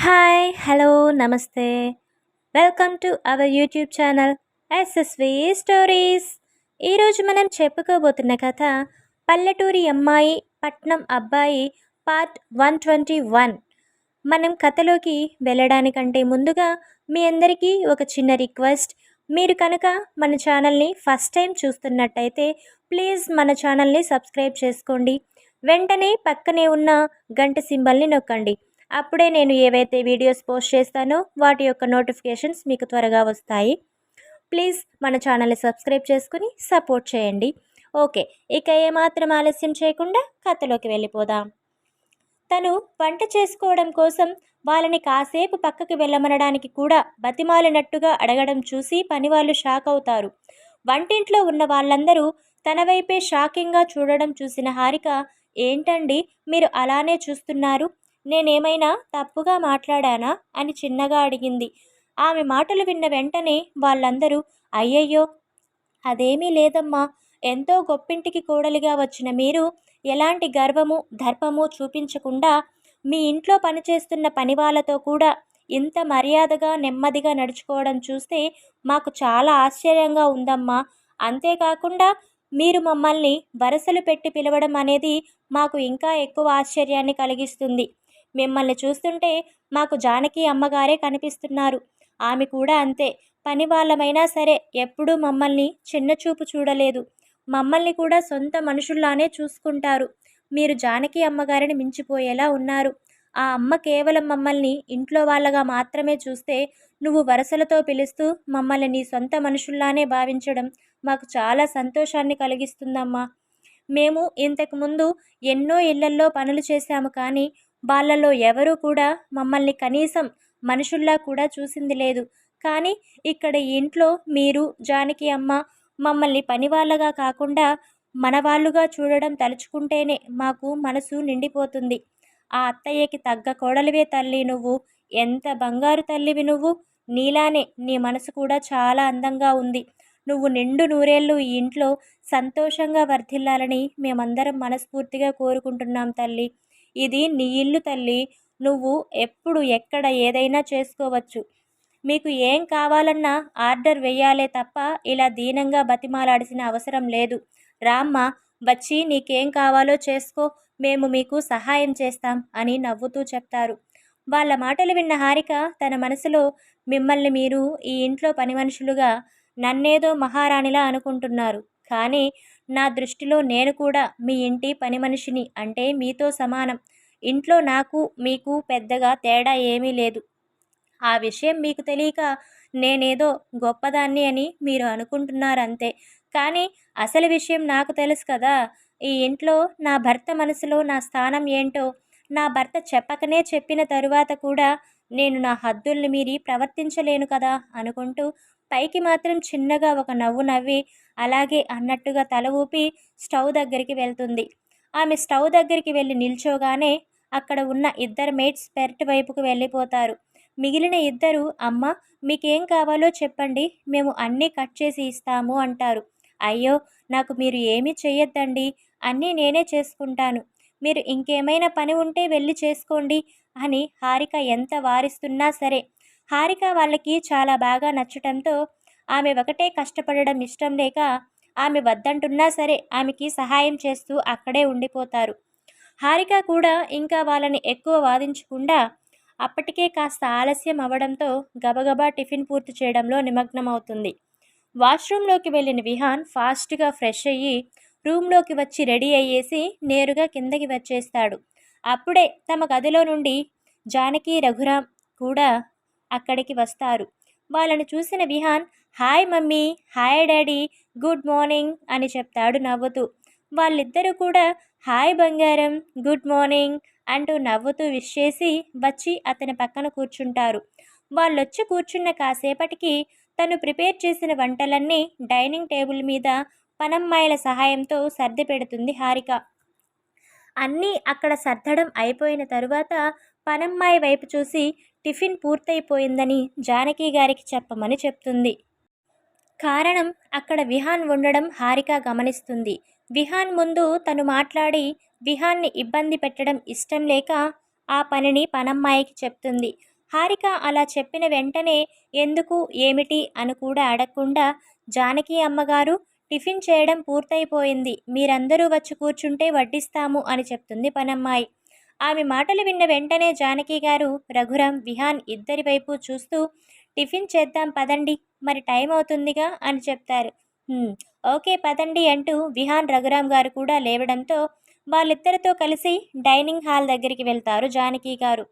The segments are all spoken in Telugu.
హాయ్ హలో నమస్తే welcome to our YouTube channel SSV stories. ఈరోజు మనం చెప్పుకోబోతున్న కథ పల్లెటూరి అమ్మాయి పట్నం అబ్బాయి పార్ట్ 121. మనం కథలోకి వెళ్ళడానికంటే ముందుగా మీ అందరికీ ఒక చిన్న రిక్వెస్ట్. మీరు కనుక మన ఛానల్ని ఫస్ట్ టైం చూస్తున్నట్టయితే ప్లీజ్ మన ఛానల్ని సబ్స్క్రైబ్ చేసుకోండి. వెంటనే పక్కనే ఉన్న గంట సింబల్ని నొక్కండి. అప్పుడే నేను ఏవైతే వీడియోస్ పోస్ట్ చేస్తానో వాటి యొక్క నోటిఫికేషన్స్ మీకు త్వరగా వస్తాయి. ప్లీజ్ మన ఛానల్ని సబ్స్క్రైబ్ చేసుకుని సపోర్ట్ చేయండి. ఓకే, ఇక ఏమాత్రం ఆలస్యం చేయకుండా కథలోకి వెళ్ళిపోదాం. తను వంట చేసుకోవడం కోసం వాళ్ళని కాసేపు పక్కకి వెళ్ళమనడానికి కూడా బతిమాలినట్టుగా అడగడం చూసి పనివాళ్ళు షాక్ అవుతారు. వంటింట్లో ఉన్న వాళ్ళందరూ తన వైపే షాకింగ్గా చూడడం చూసిన హారిక, ఏంటండి మీరు అలానే చూస్తున్నారు, నేనేమైనా తప్పుగా మాట్లాడానా అని చిన్నగా అడిగింది. ఆమె మాటలు విన్న వెంటనే వాళ్ళందరూ, అయ్యయ్యో అదేమీ లేదమ్మా, ఎంతో గొప్పింటికి కోడలిగా వచ్చిన మీరు ఎలాంటి గర్వము దర్పము చూపించకుండా మీ ఇంట్లో పనిచేస్తున్న పని వాళ్ళతో కూడా ఇంత మర్యాదగా నెమ్మదిగా నడుచుకోవడం చూస్తే మాకు చాలా ఆశ్చర్యంగా ఉందమ్మా. అంతేకాకుండా మీరు మమ్మల్ని వరసలు పెట్టి పిలవడం అనేది మాకు ఇంకా ఎక్కువ ఆశ్చర్యాన్ని కలిగిస్తుంది. మిమ్మల్ని చూస్తుంటే మాకు జానకి అమ్మగారే కనిపిస్తున్నారు. ఆమె కూడా అంతే. పని వాళ్ళమైనా సరే ఎప్పుడూ మమ్మల్ని చిన్నచూపు చూడలేదు. మమ్మల్ని కూడా సొంత మనుషుల్లానే చూసుకుంటారు. మీరు జానకి అమ్మగారిని మించిపోయేలా ఉన్నారు. ఆ అమ్మ కేవలం మమ్మల్ని ఇంట్లో వాళ్ళగా మాత్రమే చూస్తే నువ్వు వరసలతో పిలుస్తూ మమ్మల్ని నీ సొంత మనుషుల్లానే భావించడం మాకు చాలా సంతోషాన్ని కలిగిస్తుందమ్మా. మేము ఇంతకుముందు ఎన్నో ఇళ్లల్లో పనులు చేశాము, కానీ వాళ్ళలో ఎవరూ కూడా మమ్మల్ని కనీసం మనుషుల్లా కూడా చూసింది లేదు. కానీ ఇక్కడ ఈ ఇంట్లో మీరు జానకి అమ్మ మమ్మల్ని పనివాళ్ళగా కాకుండా మనవాళ్ళుగా చూడడం తలుచుకుంటేనే మాకు మనసు నిండిపోతుంది. ఆ అత్తయ్యకి తగ్గ కోడలివే తల్లి నువ్వు. ఎంత బంగారు తల్లివి నువ్వు. నీలానే నీ మనసు కూడా చాలా అందంగా ఉంది. నువ్వు నిండు నూరేళ్ళు ఈ ఇంట్లో సంతోషంగా వర్ధిల్లాలని మేమందరం మనస్ఫూర్తిగా కోరుకుంటున్నాం తల్లి. ఇది నీ ఇల్లు తల్లి. నువ్వు ఎప్పుడు ఎక్కడ ఏదైనా చేసుకోవచ్చు. మీకు ఏం కావాలన్నా ఆర్డర్ వెయ్యాలే తప్ప ఇలా దీనంగా బతిమాలాడాల్సిన అవసరం లేదు. రామ్మా, వచ్చి నీకేం కావాలో చేసుకో, మేము మీకు సహాయం చేస్తాం అని నవ్వుతూ చెప్తారు. వాళ్ళ మాటలు విన్న హారిక తన మనసులో, మిమ్మల్ని మీరు ఈ ఇంట్లో పని మనుషులుగా నన్నేదో మహారాణిలా అనుకుంటున్నారు, కానీ నా దృష్టిలో నేను కూడా మీ ఇంటి పని మనిషిని, అంటే మీతో సమానం. ఇంట్లో నాకు మీకు పెద్దగా తేడా ఏమీ లేదు. ఆ విషయం మీకు తెలియక నేనేదో గొప్పదాన్ని అని మీరు అనుకుంటున్నారంతే. కానీ అసలు విషయం నాకు తెలుసు కదా. ఈ ఇంట్లో నా భర్త మనసులో నా స్థానం ఏంటో నా భర్త చెప్పకనే చెప్పిన తరువాత కూడా నేను నా హద్దుల్ని మీరి ప్రవర్తించలేను కదా అనుకుంటూ పైకి మాత్రం చిన్నగా ఒక నవ్వు నవ్వి అలాగే అన్నట్టుగా తల ఊపి స్టవ్ దగ్గరికి వెళ్తుంది. ఆమె స్టవ్ దగ్గరికి వెళ్ళి నిల్చోగానే అక్కడ ఉన్న ఇద్దరు మేట్స్ పెరటి వైపుకు వెళ్ళిపోతారు. మిగిలిన ఇద్దరు, అమ్మ మీకేం కావాలో చెప్పండి, మేము అన్నీ కట్ చేసి ఇస్తాము అంటారు. అయ్యో నాకు మీరు ఏమీ చెయ్యొద్దండి, అన్నీ నేనే చేసుకుంటాను. మీరు ఇంకేమైనా పని ఉంటే వెళ్ళి చేసుకోండి అని హారిక ఎంత వారిస్తున్నా సరే హారిక వాళ్ళకి చాలా బాగా నచ్చటంతో ఆమె ఒకటే కష్టపడడం ఇష్టం లేక ఆమె వద్దంటున్నా సరే ఆమెకి సహాయం చేస్తూ అక్కడే ఉండిపోతారు. హారిక కూడా ఇంకా వాళ్ళని ఎక్కువ వాదించకుండా అప్పటికే కాస్త ఆలస్యం అవ్వడంతో గబగబా టిఫిన్ పూర్తి చేయడంలో నిమగ్నమవుతుంది. వాష్రూమ్లోకి వెళ్ళిన విహాన్ ఫాస్ట్గా ఫ్రెష్ అయ్యి రూమ్లోకి వచ్చి రెడీ అయ్యేసి నేరుగా కిందకి వచ్చేస్తాడు. అప్పుడే తమ గదిలో నుండి జానకి రఘురామ్ కూడా అక్కడికి వస్తారు. వాళ్ళని చూసిన Vihaan, hi mummy, hi daddy, good morning అని చెప్తాడు నవ్వుతూ. వాళ్ళిద్దరూ కూడా హాయ్ బంగారం, గుడ్ మార్నింగ్ అంటూ నవ్వుతూ విష్ చేసి వచ్చి అతని పక్కన కూర్చుంటారు. వాళ్ళొచ్చి కూర్చున్న కాసేపటికి తను ప్రిపేర్ చేసిన వంటలన్నీ డైనింగ్ టేబుల్ మీద పనమ్మాయిల సహాయంతో సర్ది పెడుతుంది హారిక. అన్నీ అక్కడ సర్దడం అయిపోయిన తరువాత పనమ్మాయి వైపు చూసి టిఫిన్ పూర్తయిపోయిందని జానకి గారికి చెప్పమని చెప్తుంది. కారణం అక్కడ విహాన్ ఉండడం హారిక గమనిస్తుంది. విహాన్ ముందు తను మాట్లాడి విహాన్ని ఇబ్బంది పెట్టడం ఇష్టం లేక ఆ పనిని పనమ్మాయికి చెప్తుంది. హారిక అలా చెప్పిన వెంటనే ఎందుకు ఏమిటి అని కూడా అడగకుండా జానకి అమ్మగారు టిఫిన్ చేయడం పూర్తయిపోయింది, మీరందరూ వచ్చి కూర్చుంటే వడ్డిస్తాము అని చెప్తుంది పనమ్మాయి. ఆమె మాటలు విన్న వెంటనే జానకి గారు రఘురాం విహాన్ ఇద్దరి వైపు చూస్తూ టిఫిన్ చేద్దాం పదండి, మరి టైం అవుతుందిగా అని చెప్తారు. "హ్మ్, ఓకే పదండి" అంటూ విహాన్ రఘురాం గారు కూడా లేవడంతో వాళ్ళిద్దరితో కలిసి డైనింగ్ హాల్ దగ్గరికి వెళ్తారు జానకి గారు.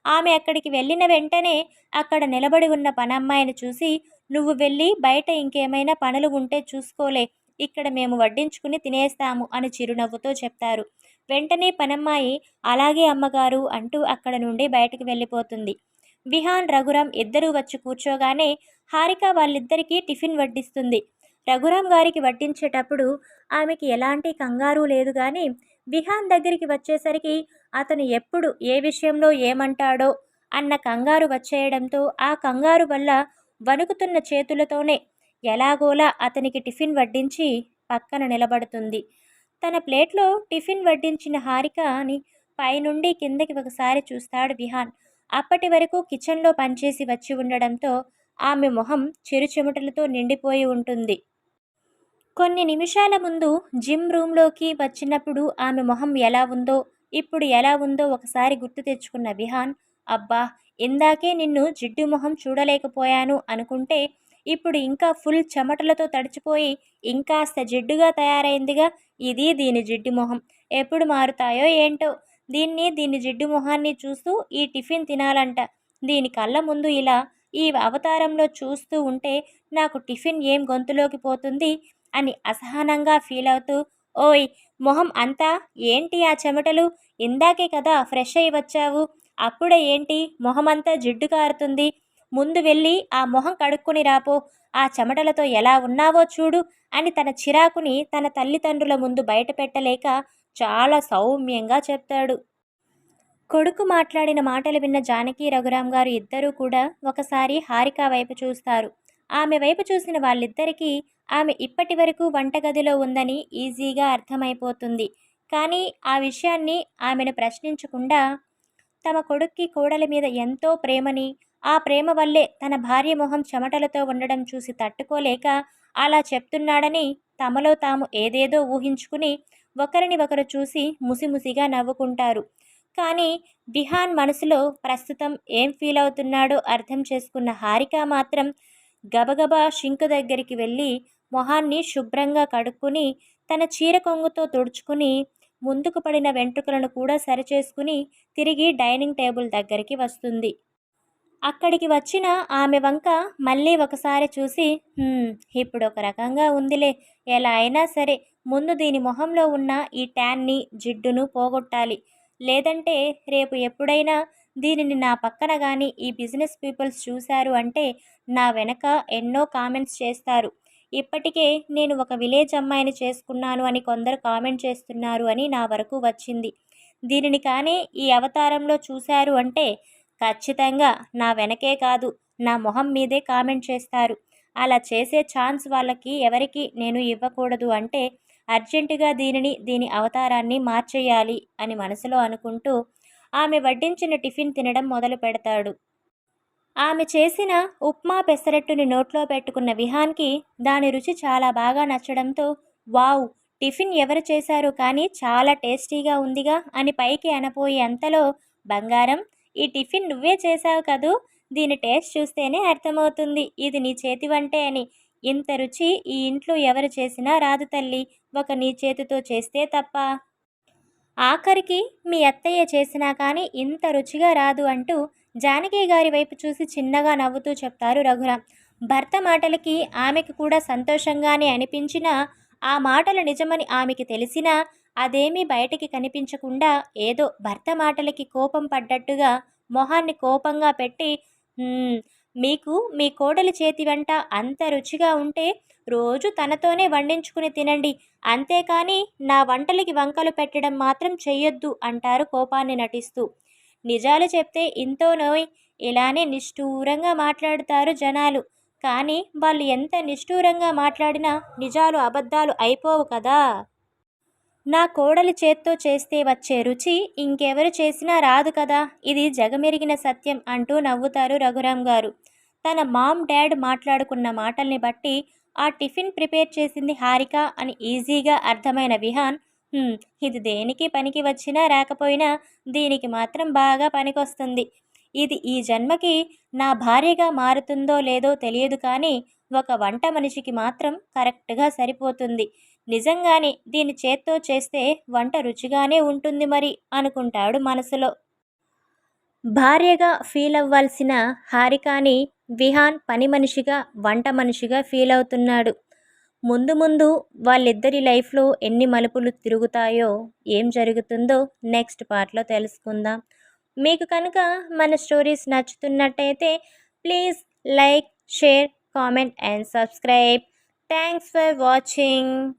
ఆమె అక్కడికి వెళ్ళిన వెంటనే అక్కడ నిలబడి ఉన్న పనమ్మాయిని చూసి, "నువ్వు వెళ్ళి బయట ఇంకేమైనా పనులు ఉంటే చూసుకోలే, ఇక్కడ మేము వడ్డించుకుని తినేస్తాము" అని చిరునవ్వుతో చెప్తారు. వెంటనే పనమ్మాయి "అలాగే అమ్మగారు" అంటూ అక్కడ నుండి బయటకు వెళ్ళిపోతుంది. విహాన్ రఘురాం ఇద్దరూ వచ్చి కూర్చోగానే హారిక వాళ్ళిద్దరికీ టిఫిన్ వడ్డిస్తుంది. రఘురాం గారికి వడ్డించేటప్పుడు ఆమెకి ఎలాంటి కంగారు లేదు గాని విహాన్ దగ్గరికి వచ్చేసరికి అతను ఎప్పుడు ఏ విషయంలో ఏమంటాడో అన్న కంగారు వచ్చేయడంతో ఆ కంగారు వల్ల వణుకుతున్న చేతులతోనే ఎలాగోలా అతనికి టిఫిన్ వడ్డించి పక్కన నిలబడుతుంది. తన ప్లేట్లో టిఫిన్ వడ్డించిన హారికని పైనుండి కిందకి ఒకసారి చూస్తాడు విహాన్. అప్పటి వరకు కిచెన్లో పనిచేసి వచ్చి ఉండడంతో ఆమె మొహం చిరుచెమటలతో నిండిపోయి ఉంటుంది. కొన్ని నిమిషాల ముందు జిమ్ రూమ్లోకి వచ్చినప్పుడు ఆమె మొహం ఎలా ఉందో, ఇప్పుడు ఎలా ఉందో ఒకసారి గుర్తు తెచ్చుకున్న విహాన్, అబ్బా, ఇందాకే నిన్ను జిడ్డు మొహం చూడలేకపోయాను అనుకుంటే ఇప్పుడు ఇంకా ఫుల్ చెమటలతో తడిచిపోయి ఇంకాస్త జిడ్డుగా తయారైందిగా, ఇది దీని జిడ్డు మొహం, ఎప్పుడు మారుతాయో ఏంటో, దీని జిడ్డు మొహాన్ని చూస్తూ ఈ టిఫిన్ తినాలంట, దీని కళ్ళ ముందు ఇలా ఈ అవతారంలో చూస్తూ ఉంటే నాకు టిఫిన్ ఏం గొంతులోకి పోతుంది అని అసహనంగా ఫీల్ అవుతూ, ఓయ్, మొహం అంతా ఏంటి ఆ చెమటలు, ఇందాకే కదా ఫ్రెష్ అయి వచ్చావు, అప్పుడే ఏంటి మొహమంతా జిడ్డు కారుతుంది, ముందు వెళ్ళి ఆ మొహం కడుక్కొని రాపో, ఆ చెమటలతో ఎలా ఉన్నావో చూడు అని తన చిరాకుని తన తల్లిదండ్రుల ముందు బయట పెట్టలేక చాలా సౌమ్యంగా చెప్తాడు. కొడుకు మాట్లాడిన మాటలు విన్న జానకి రఘురాం గారు ఇద్దరూ కూడా ఒకసారి హారిక వైపు చూస్తారు. ఆమె వైపు చూసిన వాళ్ళిద్దరికీ ఆమె ఇప్పటి వరకు వంటగదిలో ఉందని ఈజీగా అర్థమైపోతుంది. కానీ ఆ విషయాన్ని ఆమెను ప్రశ్నించకుండా తమ కొడుక్కి కోడల మీద ఎంతో ప్రేమని, ఆ ప్రేమ వల్లే తన భార్య మొహం చెమటలతో ఉండడం చూసి తట్టుకోలేక అలా చెప్తున్నాడని తమలో తాము ఏదేదో ఊహించుకుని ఒకరిని ఒకరు చూసి ముసిముసిగా నవ్వుకుంటారు. కానీ విహాన్ మనసులో ప్రస్తుతం ఏం ఫీల్ అవుతున్నాడో అర్థం చేసుకున్న హారిక మాత్రం గబగబా షింక్ దగ్గరికి వెళ్ళి మొహాన్ని శుభ్రంగా కడుక్కుని తన చీర కొంగుతో తుడుచుకుని ముందుకు పడిన వెంట్రుకలను కూడా సరిచేసుకుని తిరిగి డైనింగ్ టేబుల్ దగ్గరికి వస్తుంది. అక్కడికి వచ్చిన ఆమె వంక మళ్ళీ ఒకసారి చూసి, ఇప్పుడు ఒక రకంగా ఉందిలే, ఎలా అయినా సరే ముందు దీని మొహంలో ఉన్న ఈ ట్యాన్ని జిడ్డును పోగొట్టాలి, లేదంటే రేపు ఎప్పుడైనా దీనిని నా పక్కన కానీ ఈ బిజినెస్ పీపుల్స్ చూశారు అంటే నా వెనక ఎన్నో కామెంట్స్ చేస్తారు, ఇప్పటికే నేను ఒక విలేజ్ అమ్మాయిని చేసుకున్నాను అని కొందరు కామెంట్ చేస్తున్నారు అని నా వరకు వచ్చింది, దీనిని కానీ ఈ అవతారంలో చూశారు అంటే ఖచ్చితంగా నా వెనకే కాదు నా మొహం మీదే కామెంట్ చేస్తారు, అలా చేసే ఛాన్స్ వాళ్ళకి ఎవరికి నేను ఇవ్వకూడదు అంటే అర్జెంటుగా దీని అవతారాన్ని మార్చేయాలి అని మనసులో అనుకుంటూ ఆమె వడ్డించిన టిఫిన్ తినడం మొదలు పెడతాడు. ఆమె చేసిన ఉప్మా పెసరట్టుని నోట్లో పెట్టుకున్న విహాన్కి దాని రుచి చాలా బాగా నచ్చడంతో, వావ్, టిఫిన్ ఎవరు చేశారు కానీ చాలా టేస్టీగా ఉందిగా అని పైకి అనపోయే అంతలో, బంగారం, ఈ టిఫిన్ నువ్వే చేశావు కదూ, దీని టేస్ట్ చూస్తేనే అర్థమవుతుంది ఇది నీ చేతి వంటే అని, ఇంత రుచి ఈ ఇంట్లో ఎవరు చేసినా రాదు తల్లి, ఒక నీ చేతితో చేస్తే తప్ప, ఆఖరికి మీ అత్తయ్య చేసినా కానీ ఇంత రుచిగా రాదు అంటూ జానకి గారి వైపు చూసి చిన్నగా నవ్వుతూ చెప్తారు రఘురాం. భర్త మాటలకి ఆమెకు కూడా సంతోషంగానే అనిపించినా ఆ మాటలు నిజమని ఆమెకి తెలిసినా అదేమీ బయటికి కనిపించకుండా ఏదో భర్త మాటలకి కోపం పడ్డట్టుగా మొహాన్ని కోపంగా పెట్టి, మీకు మీ కోడలి చేతి వెంట అంత రుచిగా ఉంటే రోజు తనతోనే వండించుకుని తినండి, అంతేకాని నా వంటలకి వంకలు పెట్టడం మాత్రం చెయ్యొద్దు అంటారు కోపాన్ని నటిస్తూ. నిజాలు చెప్తే ఇంతోనోయ్, ఇలానే నిష్ఠూరంగా మాట్లాడుతారు జనాలు, కానీ వాళ్ళు ఎంత నిష్ఠూరంగా మాట్లాడినా నిజాలు అబద్ధాలు అయిపోవు కదా. నా కోడలి చేత్తో చేస్తే వచ్చే రుచి ఇంకెవరు చేసినా రాదు కదా, ఇది జగమెరిగిన సత్యం అంటూ నవ్వుతారు రఘురాం గారు. తన మామ్ డాడ్ మాట్లాడుకున్న మాటల్ని బట్టి ఆ టిఫిన్ ప్రిపేర్ చేసింది హారిక అని ఈజీగా అర్థమైన విహాన్, "హ్మ్, ఇది దేనికి పనికి వచ్చినా రాకపోయినా దీనికి మాత్రం బాగా పనికొస్తుంది. ఇది ఈ జన్మకి నా భార్యగా మారుతుందో లేదో తెలియదు కానీ ఒక వంట మనిషికి మాత్రం కరెక్ట్గా సరిపోతుంది. నిజంగానే దీని చేత్తో చేస్తే వంట రుచిగానే ఉంటుంది మరి" అనుకుంటాడు మనసులో. భార్యగా ఫీల్ అవ్వాల్సిన హారికాని విహాన్ పని మనిషిగా, వంట మనిషిగా ఫీల్ అవుతున్నాడు. ముందు ముందు వాళ్ళిద్దరి లైఫ్లో ఎన్ని మలుపులు తిరుగుతాయో, ఏం జరుగుతుందో నెక్స్ట్ పార్ట్లో తెలుసుకుందాం. మీకు కనుక మన స్టోరీస్ నచ్చుతున్నట్టయితే please like, share, comment and subscribe. Thanks for watching.